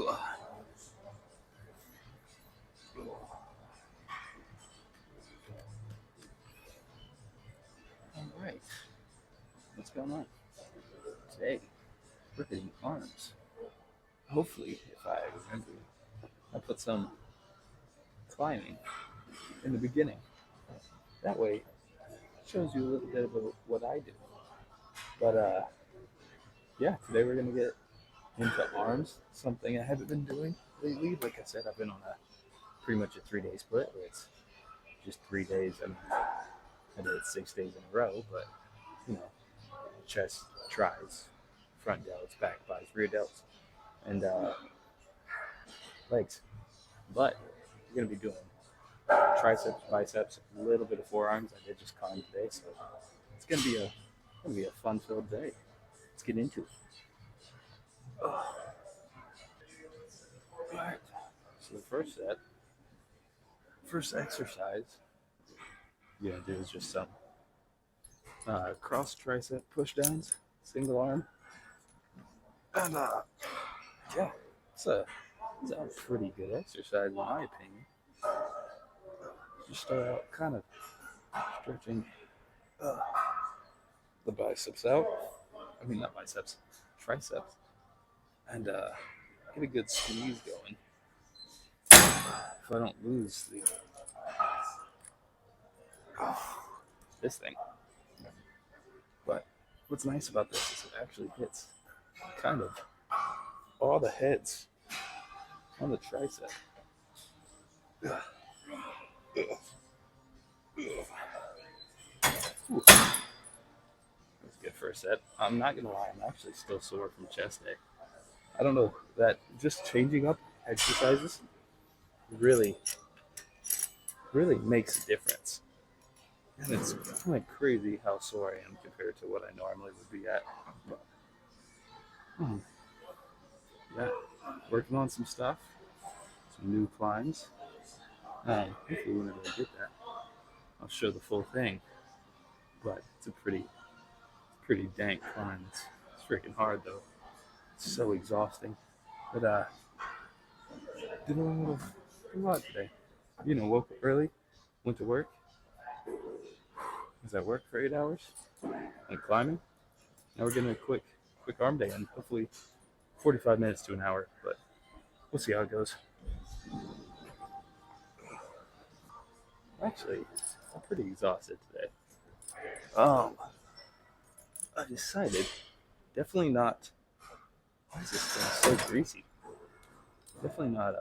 Alright, what's going on? Today, we're hitting arms. Hopefully, if I remember, I put some climbing in the beginning. That way, it shows you a little bit about what I do. But yeah, today we're gonna get into arms, something I haven't been doing lately. Like I said, I've been on a pretty much a 3 day split where it's just 3 days. I mean, I did it 6 days in a row, but you know, chest, tries, front delts, back buys, rear delts, and legs. But we're gonna be doing triceps, biceps, a little bit of forearms. I did just climb today, so it's gonna be a fun-filled day. Let's get into it. All right. So the first exercise you're gonna do is just some cross tricep push downs, single arm, and yeah, it's a pretty good exercise in my opinion. Just start out kind of stretching uh, the biceps out. I mean, not biceps, triceps, and get a good squeeze going. If I don't lose this thing. But what's nice about this is it actually hits kind of all the heads on the tricep. Ooh. That's good for a set. I'm not gonna lie, I'm actually still sore from chest day. I don't know, that just changing up exercises really makes a difference. And it's kind of crazy how sore I am compared to what I normally would be at. But, yeah, working on some stuff, some new climbs. Hopefully, whenever I get that, I'll show the full thing. But it's a pretty dank climb. It's freaking hard though. It's so exhausting. But did a lot today. Woke up early, went to work. Was at work for 8 hours and climbing. Now we're getting a quick arm day and hopefully 45 minutes to an hour, but we'll see how it goes. Actually, I'm pretty exhausted today. I decided definitely not. Why is this thing so greasy? Definitely not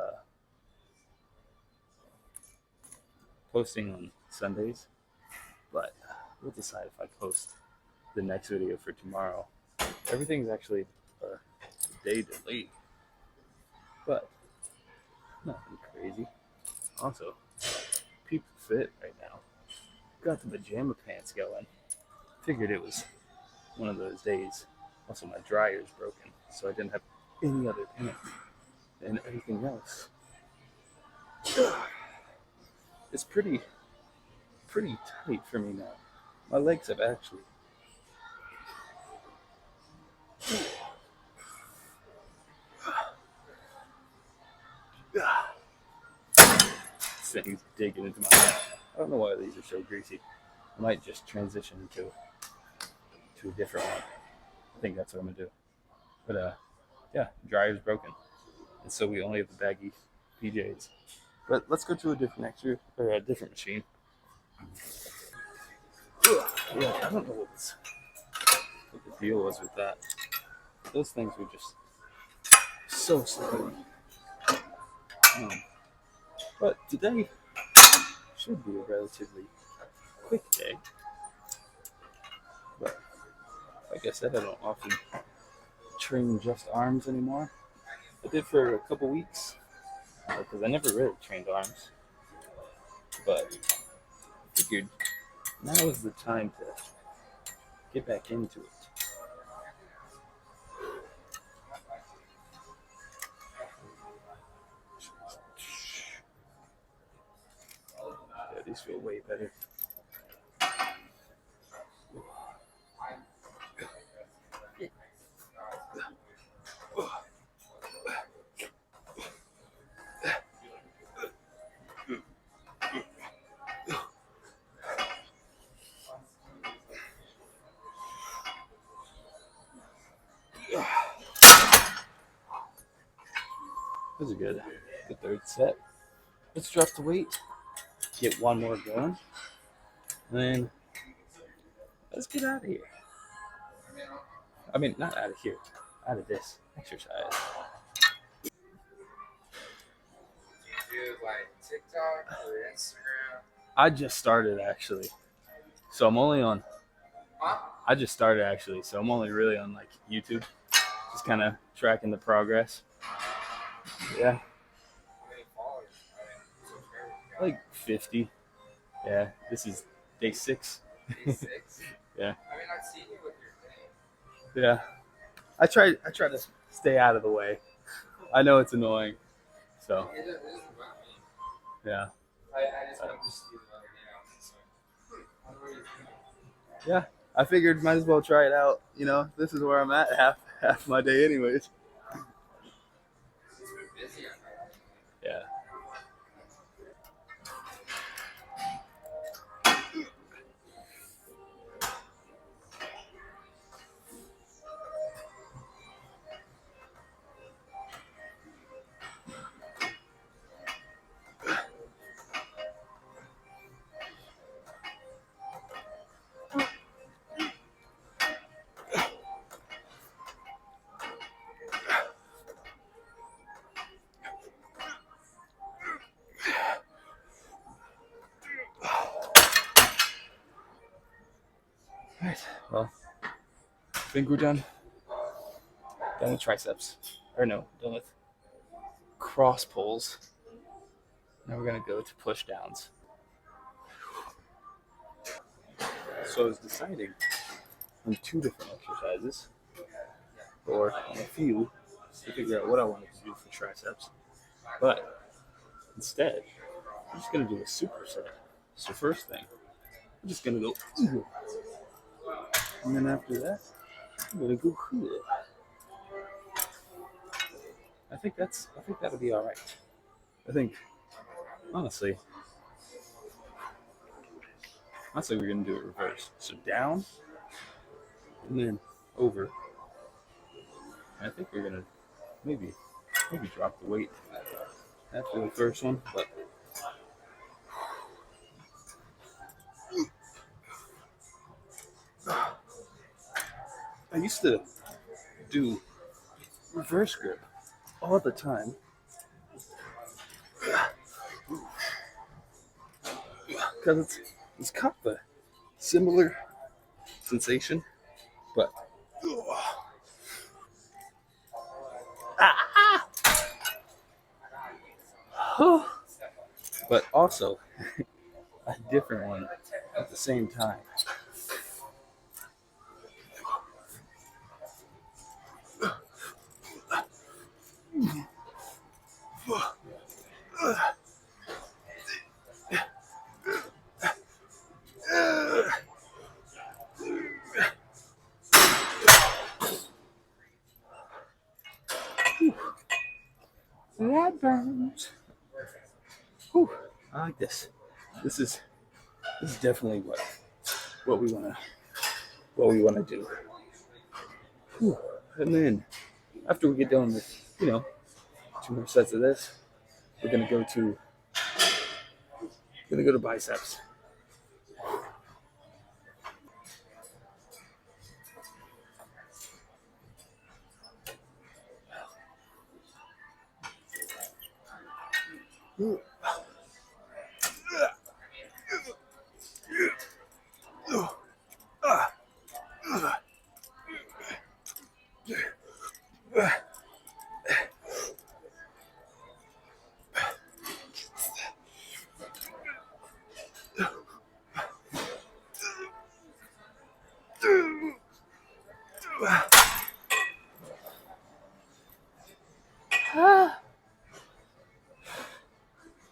posting on Sundays, but we'll decide if I post the next video for tomorrow. Everything's actually a day delayed, but nothing crazy. Also, peep fit right now. Got the pajama pants going. Figured it was one of those days. Also, my dryer's broken, so I didn't have any other pants and everything else. It's pretty tight for me now. My legs have actually this thing's digging into my head. I don't know why these are so greasy. I might just transition to a different one. I think that's what I'm gonna do. But yeah, dryer's broken, and so we only have the baggy PJs. But let's go to a different a different machine. Yeah, I don't know what the deal was with that. Those things were just so slippery. But today should be a relatively quick day. But like I said, I don't often train just arms anymore. I did for a couple weeks because I never really trained arms. But I figured now is the time to get back into it. Yeah, these feel way better. That was a good third set. Let's drop the weight. Get one more going. And then let's get out of here. I mean, not out of here. Out of this exercise. Do like TikTok or Instagram? I just started actually. So I'm only on. I just started actually. So I'm only really on like YouTube. Just kind of tracking the progress. Yeah. Like 50. Yeah. This is day 6. Day 6? Yeah. I mean, I've seen you with your thing. Yeah. I try to stay out of the way. I know it's annoying. So. It isn't about me. Yeah. I just want to see the other day. Yeah. I figured might as well try it out. You know, this is where I'm at half my day anyways. Yeah. All right. Well, I think we're done. Done with triceps. Or no, done with cross pulls. Now we're gonna go to push downs. So I was deciding on 2 different exercises, or on a few, to figure out what I wanted to do for triceps. But instead, I'm just gonna do a superset. So first thing, I'm just gonna go, and then after that, I'm gonna go. I think that'll be all right. I think honestly, we're gonna do it reverse. So down, and then over. And I think we're gonna maybe drop the weight after the first one, but I used to do reverse grip all the time. Because it's kind of a similar sensation, but but also a different one at the same time. That burns. Whew. I like this. This is definitely what we wanna do. Whew. And then after we get done with 2 more sets of this, we're gonna go to biceps.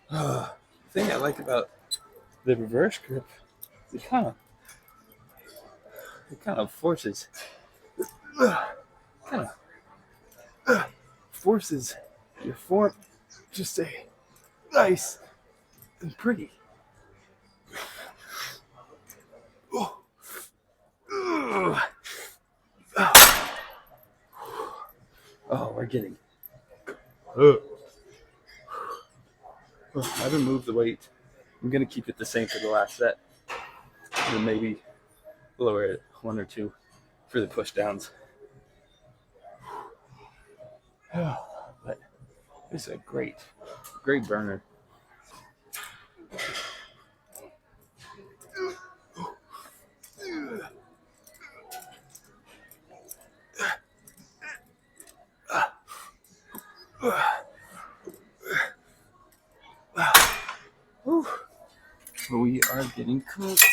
The thing I like about the reverse grip, it kind of forces kind of forces your form to stay nice and pretty. Oh, we're getting I haven't moved the weight. I'm gonna keep it the same for the last set, and then maybe lower it 1 or 2 for the push downs. But it's a great burner. We are getting cooked.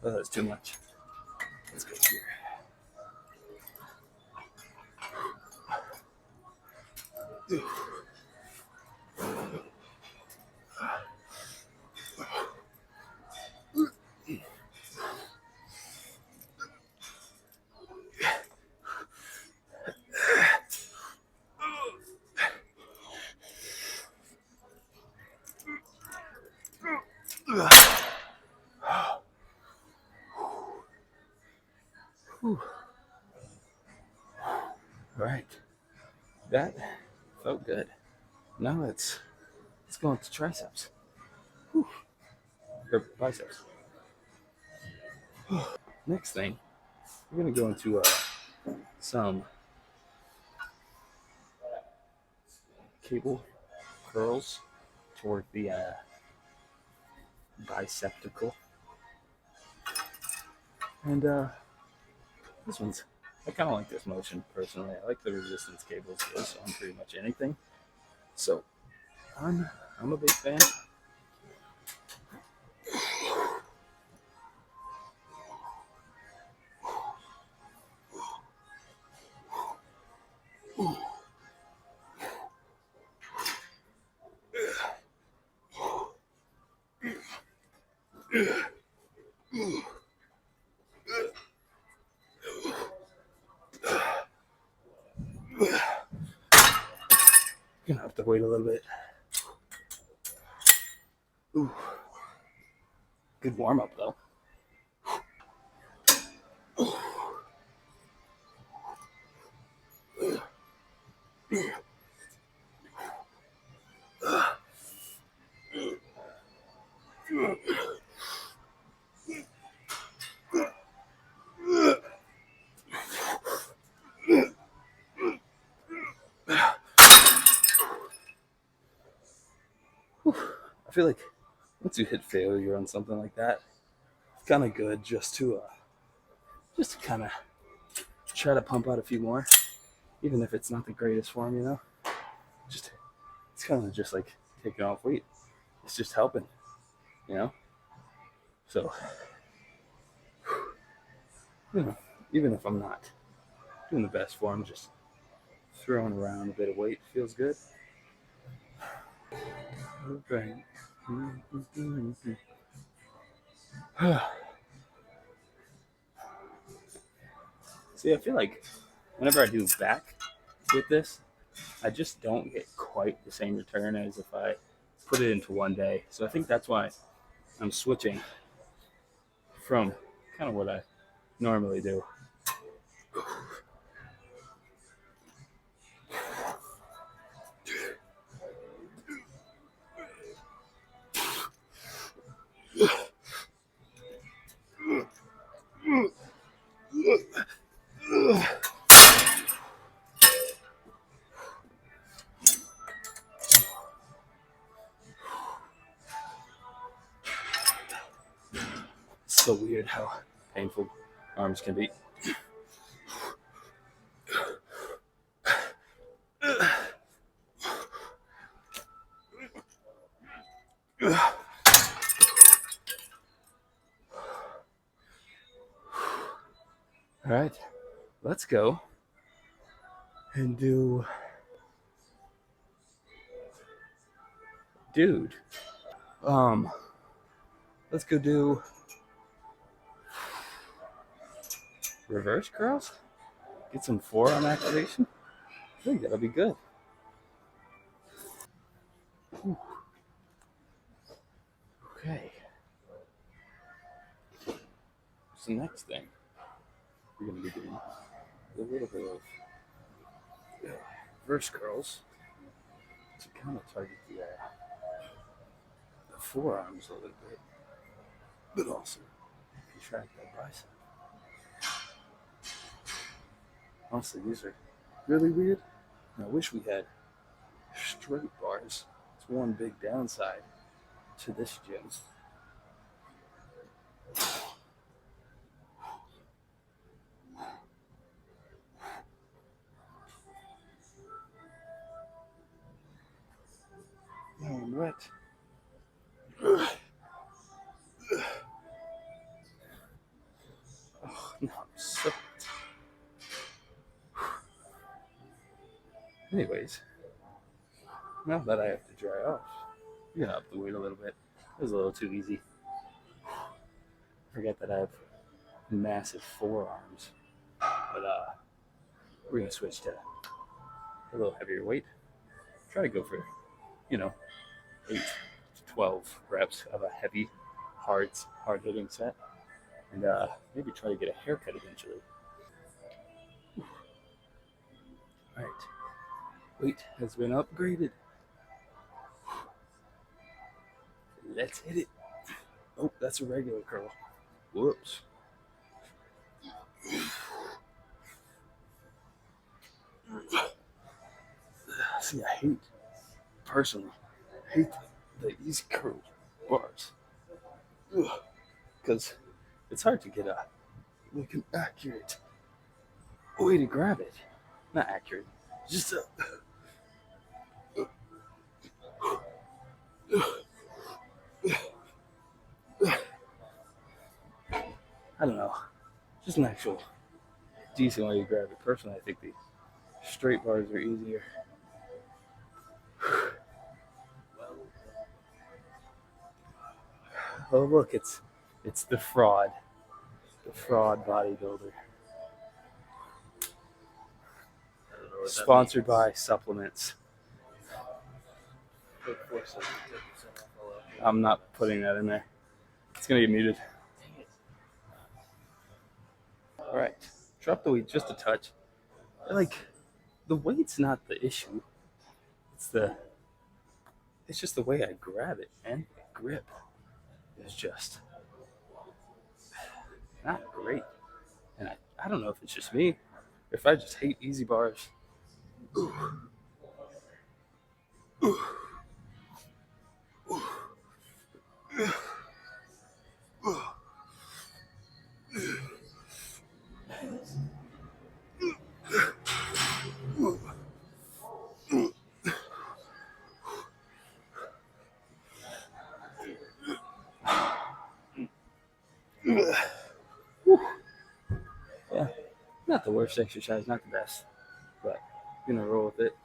Oh, that's too much. Let's go here. All right, that felt good. Now let's go into triceps. Or biceps. Next thing, we're gonna go into some cable curls toward the biceptical. And this one's, I kind of like this motion personally. I like the resistance cables on pretty much anything. So I'm a big fan. Gonna have to wait a little bit. Ooh. Good warm up though. I feel like once you hit failure on something like that, it's kind of good just to kind of try to pump out a few more, even if it's not the greatest form, you know. Just it's kind of just like taking off weight. It's just helping, you know. So, you know, even if I'm not doing the best form, just throwing around a bit of weight feels good. Okay. See, I feel like whenever I do back with this, I just don't get quite the same return as if I put it into one day. So I think that's why I'm switching from kind of what I normally do. It's so weird how painful arms can be. All right, let's go and do, dude. Let's go do reverse curls. Get some forearm activation. I think that'll be good. Okay. So next thing we're gonna be doing a little bit of reverse curls to kind of target the the forearms a little bit, but also contract that bicep. Honestly, these are really weird. I wish we had straight bars. It's one big downside to this gym. Now I'm wet. Oh, no, I'm so wet. Anyways, now that I have to dry off, I'm gonna up the weight a little bit. It was a little too easy. Forget that I have massive forearms, but we're gonna switch to a little heavier weight. Try to go for, 8 to 12 reps of a heavy, hard hitting set, and maybe try to get a haircut eventually. All right, weight has been upgraded. Let's hit it. Oh, that's a regular curl. Whoops. See, I personally hate the easy curl bars because it's hard to get an accurate way to grab it. Not accurate, just I don't know, just an actual decent way to grab it. Personally, I think the straight bars are easier. Oh look, it's the fraud bodybuilder. Sponsored by supplements. I'm not putting that in there. It's gonna get muted. All right, drop the weight just a touch. Like, the weight's not the issue. It's just the way I grab it, man. Grip is just not great. And I don't know if it's just me, or if I just hate easy bars. Yeah, not the worst exercise, not the best, but gonna roll with it.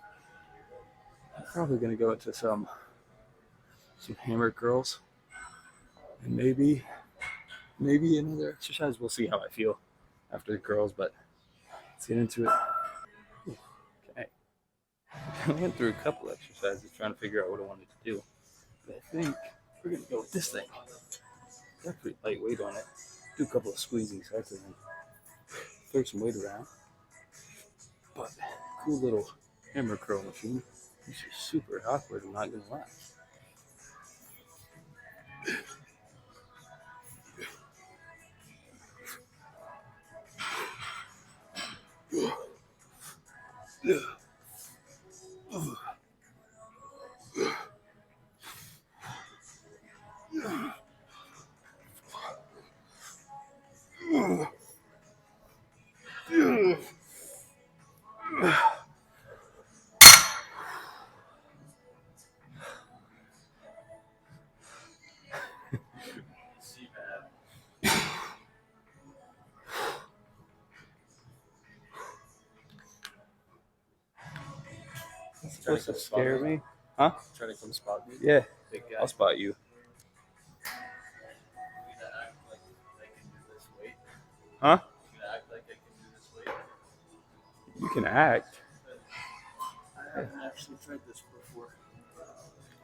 I'm probably gonna go into some hammer curls, and maybe another exercise. We'll see how I feel after the curls, but let's get into it. Okay, I went through a couple exercises trying to figure out what I wanted to do, but I think we're gonna go with this thing. Got pretty lightweight on it. Do a couple of squeezing sets and then throw some weight around. But cool little hammer curl machine. It's just super awkward, I'm not gonna lie. It's supposed to scare me. Huh? Trying to come spot me? Yeah, Big guy. I'll spot you. Huh? You can act. I haven't actually tried this before.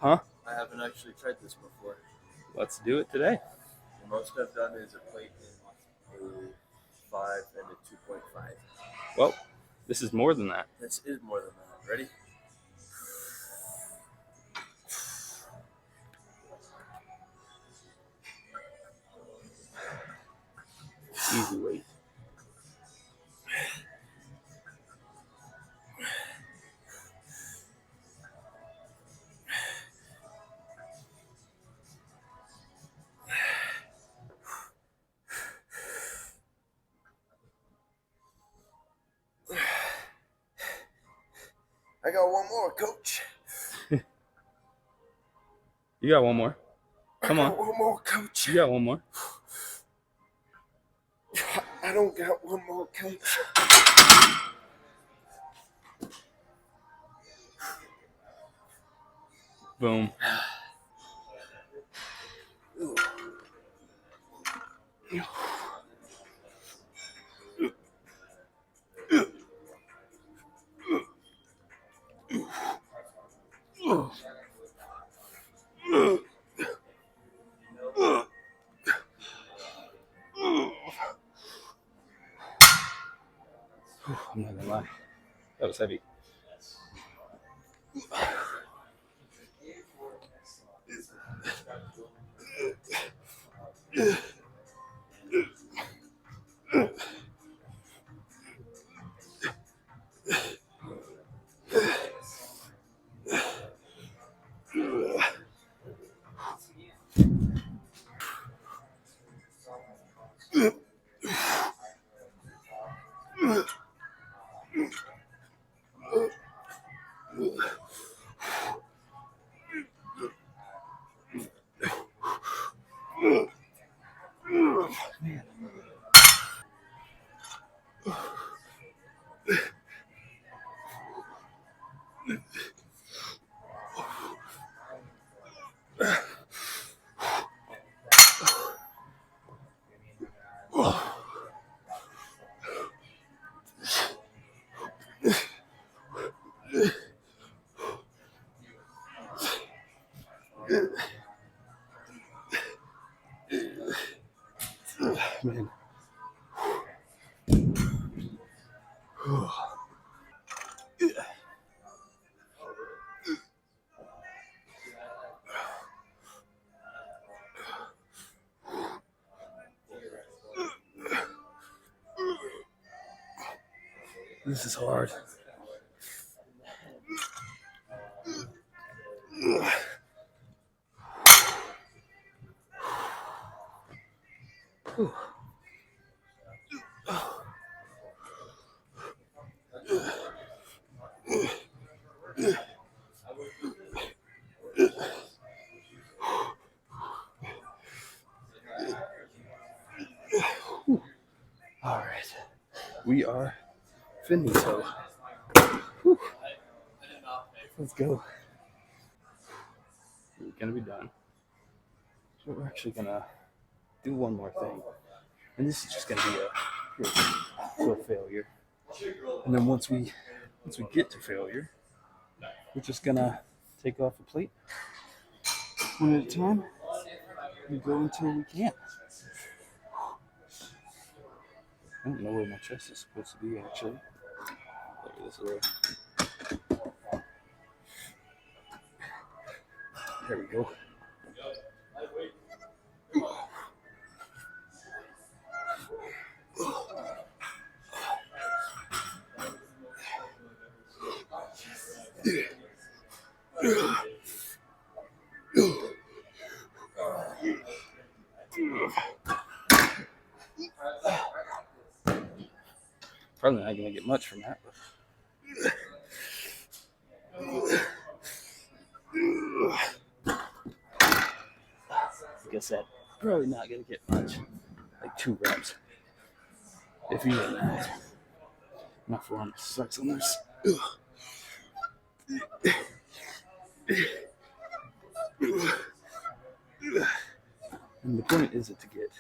Huh? I haven't actually tried this before. Let's do it today. The most I've done is a plate in a 5 and a 2.5. Well, this is more than that. This is more than that. Ready? easy weight. I got one more, coach. You got one more. Come on. One more, coach. You got one more. I don't got one more, coach. Boom. I'm not gonna lie. That was heavy. Man. Man. This is hard. All right. We are finito. Whew. Let's go. We're gonna be done. So we're actually gonna do one more thing, and this is just gonna be a failure. And then once we get to failure, we're just gonna take off a plate one at a time and go until we can't. I don't know where my chest is supposed to be actually. There it is. There we go. Probably not gonna get much from that. Like I said, probably not gonna get much. Like 2 reps. If even that. My forearm sucks on this. And the point isn't to get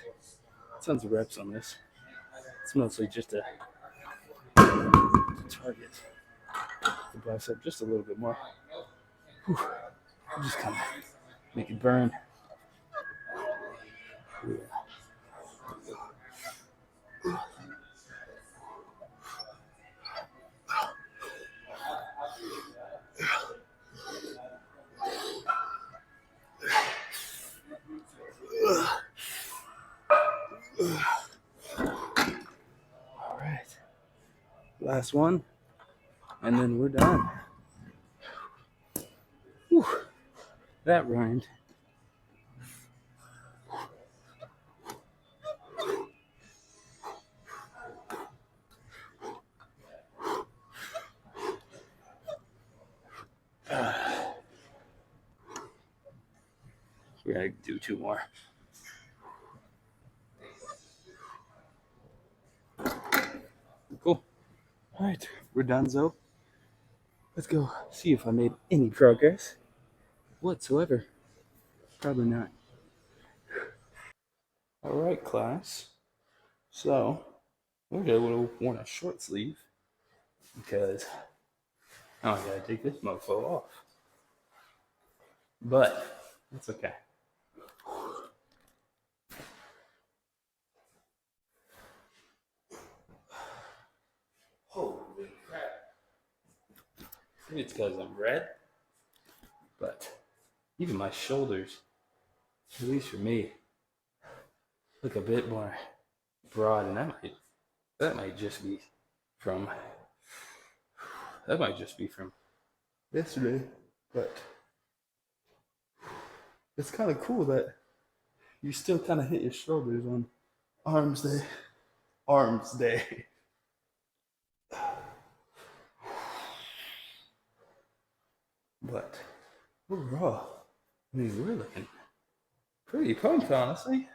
tons of reps on this. It's mostly just to target the bicep just a little bit more. Just kind of make it burn. last one, and then we're done. Whew. That rhymed. We gotta do 2 more. Cool. All right, we're done, Zoe. Let's go see if I made any progress whatsoever. Probably not. All right, class. So we're gonna want a short sleeve because now I gotta take this mofo off. But it's okay. Holy crap. Maybe it's because I'm red, but even my shoulders, at least for me, look a bit more broad, and that might just be from yesterday. But it's kind of cool that you still kind of hit your shoulders on arms day. Arms day. But overall, I mean, we're looking pretty pumped, honestly.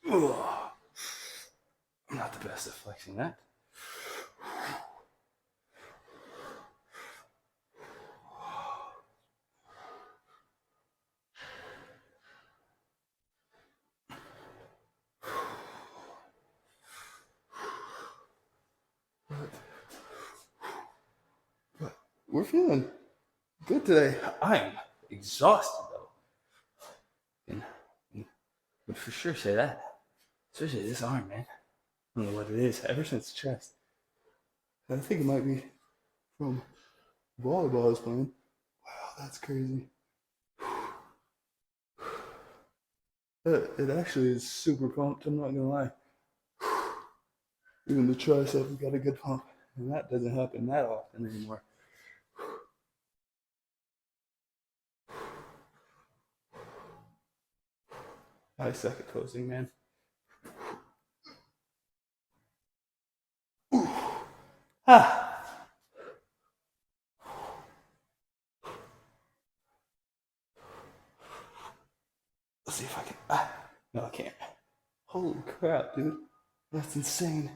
I'm not the best at flexing that. But we're feeling good today. I'm exhausted though. And would for sure say that. Especially this arm, man. I don't know what it is. Ever since chest. I think it might be from volleyball I was playing. Wow, that's crazy. It actually is super pumped, I'm not gonna lie. Even the tricep got a good pump. And that doesn't happen that often anymore. I suck at posing, man. Ah. Let's see if I can. No, I can't. Holy crap, dude. That's insane.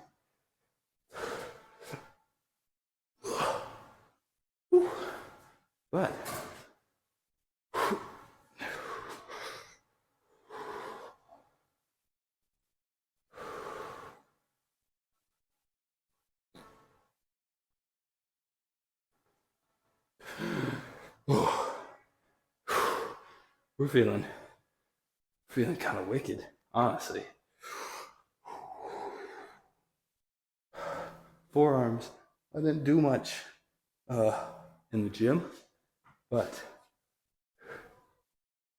But we're feeling kind of wicked, honestly. Forearms. I didn't do much in the gym, but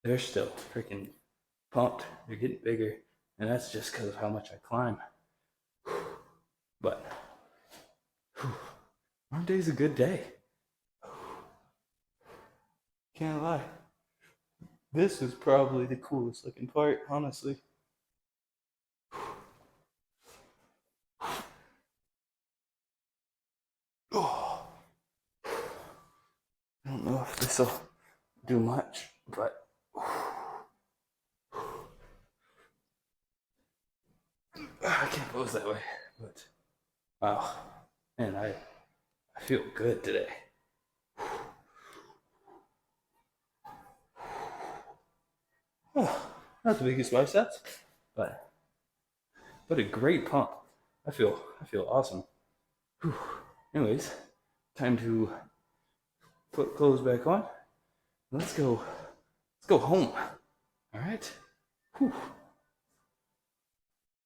they're still freaking pumped. They're getting bigger, and that's just because of how much I climb. But arm day's a good day. Can't lie. This is probably the coolest looking part, honestly. Oh. I don't know if this will do much, but I can't pose that way. But wow, man, I feel good today. Oh, not the biggest biceps, but a great pump. I feel awesome. Whew. Anyways, time to put clothes back on. Let's go home. All right. Whew.